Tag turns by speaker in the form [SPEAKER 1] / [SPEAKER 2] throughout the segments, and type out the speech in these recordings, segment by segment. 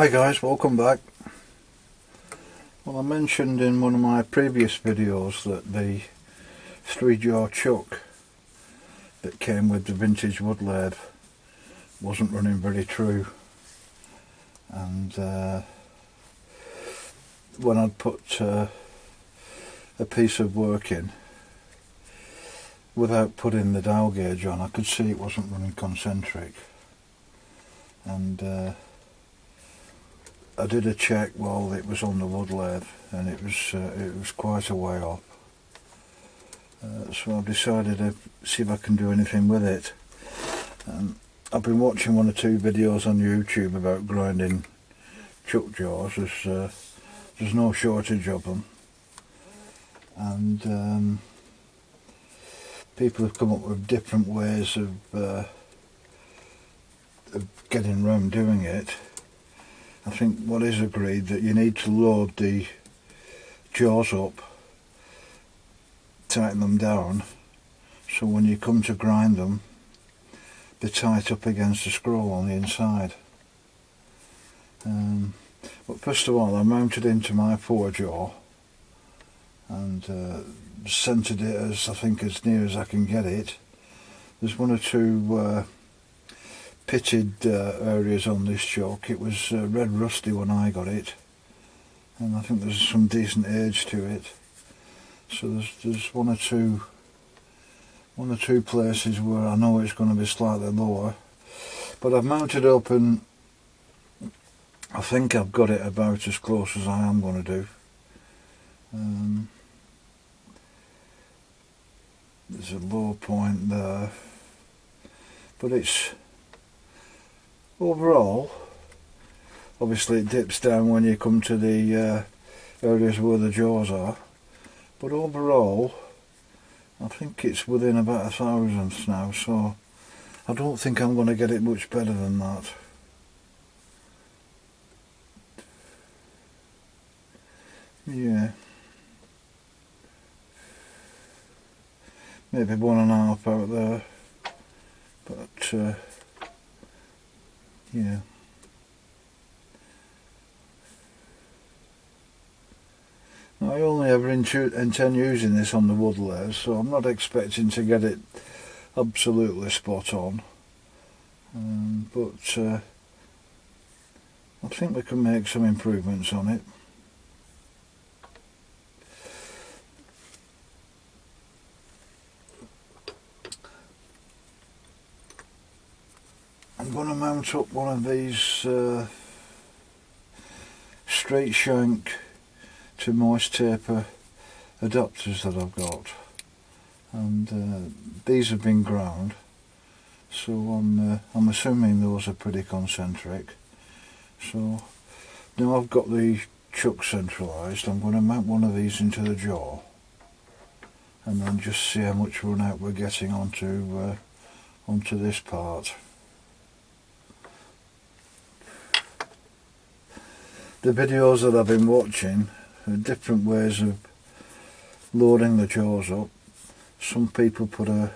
[SPEAKER 1] Hi guys, welcome back. Well, I mentioned in one of my previous videos that the 3-jaw chuck that came with the vintage wood lathe wasn't running very true, and when I'd put a piece of work in without putting the dial gauge on, I could see it wasn't running concentric, and I did a check while it was on the wood lathe, and it was quite a way off. So I've decided to see if I can do anything with it. I've been watching 1 or 2 videos on YouTube about grinding chuck jaws. There's no shortage of them, and people have come up with different ways of getting around doing it. I think what is agreed that you need to load the jaws up, tighten them down, so when you come to grind them, they're tight up against the scroll on the inside. But first of all, I mounted into my 4-jaw and centered it as near as I can get it. There's 1 or 2 pitted areas on this chuck. It was red rusty when I got it, and I think there's some decent age to it. So there's 1 or 2 places where I know it's going to be slightly lower, but I've mounted up and I think I've got it about as close as I am going to do. There's a low point there, but it's overall, obviously it dips down when you come to the areas where the jaws are, but overall I think it's within about 1/1000th now, so I don't think I'm going to get it much better than that. Yeah, maybe 1.5 out there, but yeah. I only ever intend using this on the wood lathe, so I'm not expecting to get it absolutely spot on, but I think we can make some improvements on it. I'm going to mount up one of these straight shank to moist taper adapters that I've got, and these have been ground, so I'm assuming those are pretty concentric. So now I've got the chuck centralised, I'm going to mount one of these into the jaw and then just see how much runout we're getting onto this part. The videos that I've been watching are different ways of loading the jaws up. Some people put a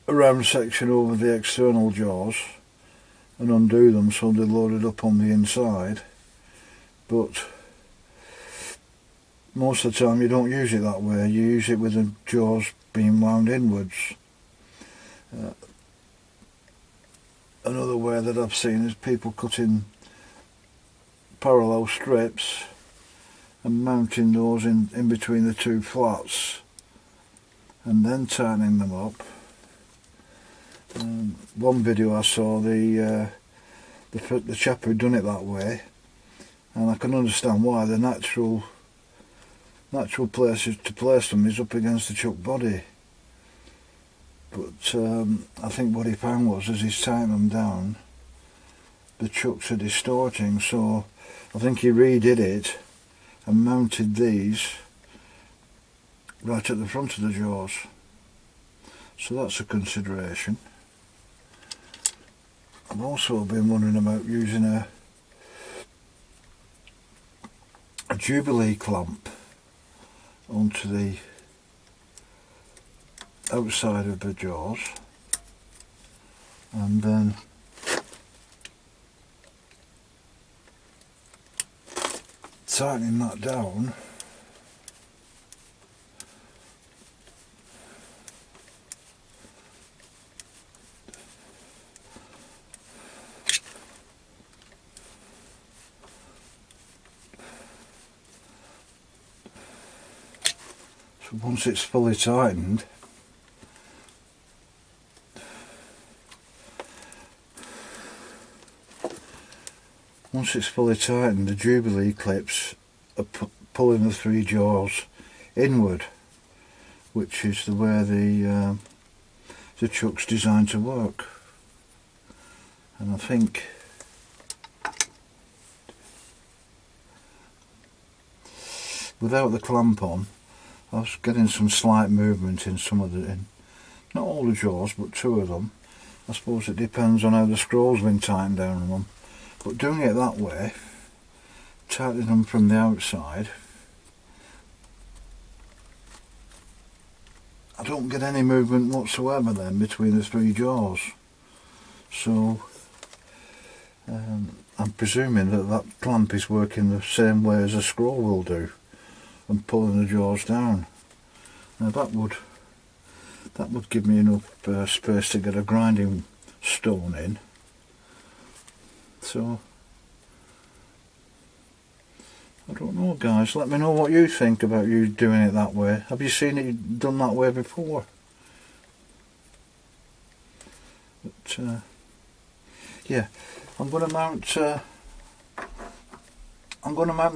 [SPEAKER 1] round section over the external jaws and undo them so they're loaded up on the inside, but most of the time you don't use it that way. You use it with the jaws being wound inwards. Another way that I've seen is people cutting parallel strips and mounting those in between the 2 flats and then tightening them up. One video I saw, the chap who'd done it that way, and I can understand why. The natural places to place them is up against the chuck body. But I think what he found was, as he's tightened them down, the chucks are distorting, so I think he redid it and mounted these right at the front of the jaws. So that's a consideration. I've also been wondering about using a Jubilee clamp onto the outside of the jaws, and then tightening that down, so once it's fully tightened, the Jubilee clips are pulling the 3 jaws inward, which is the way the chuck's designed to work. And I think without the clamp on, I was getting some slight movement in some of not all the jaws, but 2 of them. I suppose it depends on how the scroll's been tightened down on them. But doing it that way, tightening them from the outside, I don't get any movement whatsoever then between the 3 jaws. So I'm presuming that clamp is working the same way as a scroll will do, and pulling the jaws down. Now that would give me enough space to get a grinding stone in. So I don't know, guys, let me know what you think about you doing it that way. Have you seen it done that way before? But yeah, I'm going to mount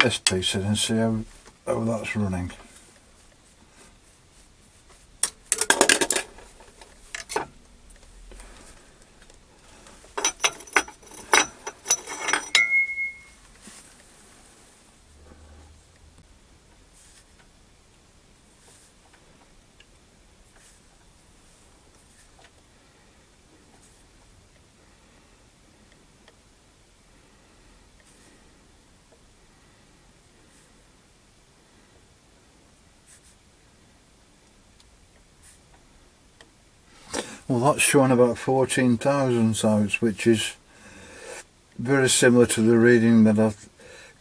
[SPEAKER 1] this piece in and see how that's running. Well, that's showing about 14 thousandths, which is very similar to the reading that I've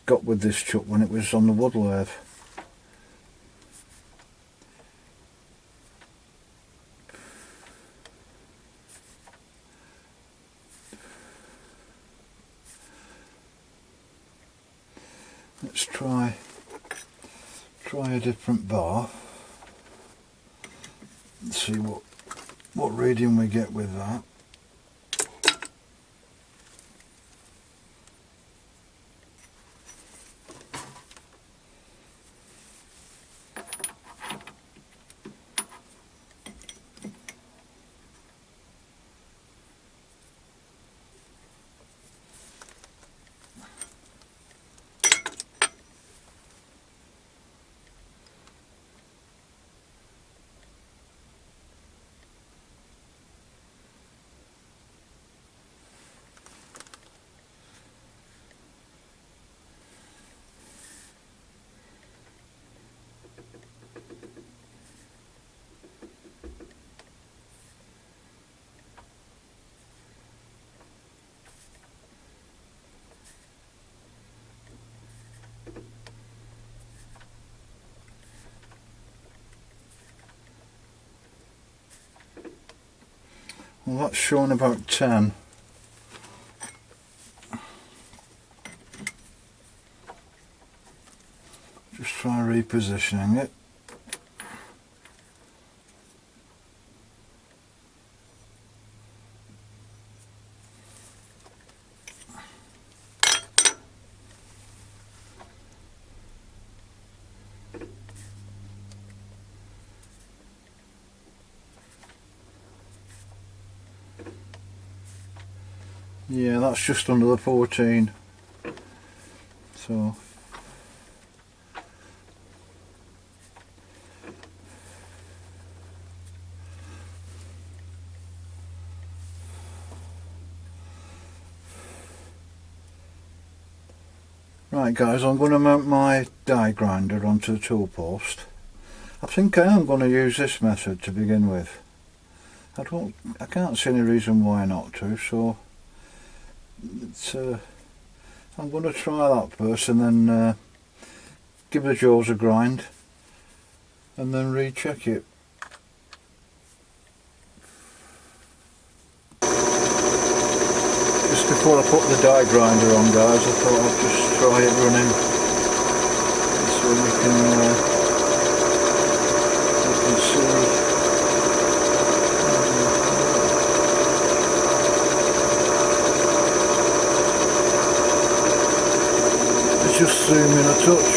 [SPEAKER 1] got with this chuck when it was on the wood lathe. Let's try a different bar and see what reading we get with that. Well, that's showing about 10. Just try repositioning it. Yeah, that's just under the 14. So right, guys, I'm going to mount my die grinder onto the tool post. I think I am going to use this method to begin with. I can't see any reason why not to, so I'm going to try that first, and then give the jaws a grind and then recheck it. Just before I put the die grinder on, guys, I thought I'd just try it running so you can see. Just zoom in a touch.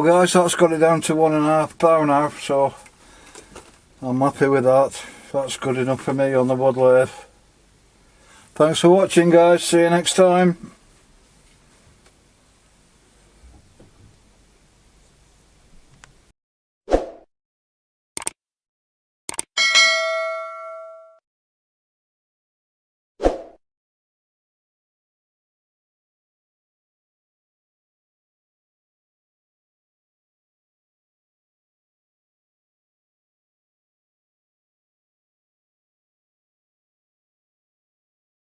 [SPEAKER 1] guys, that's got it down to 1.5 pound now, so I'm happy with that. That's good enough for me on the wood lathe. Thanks for watching guys, see you next time.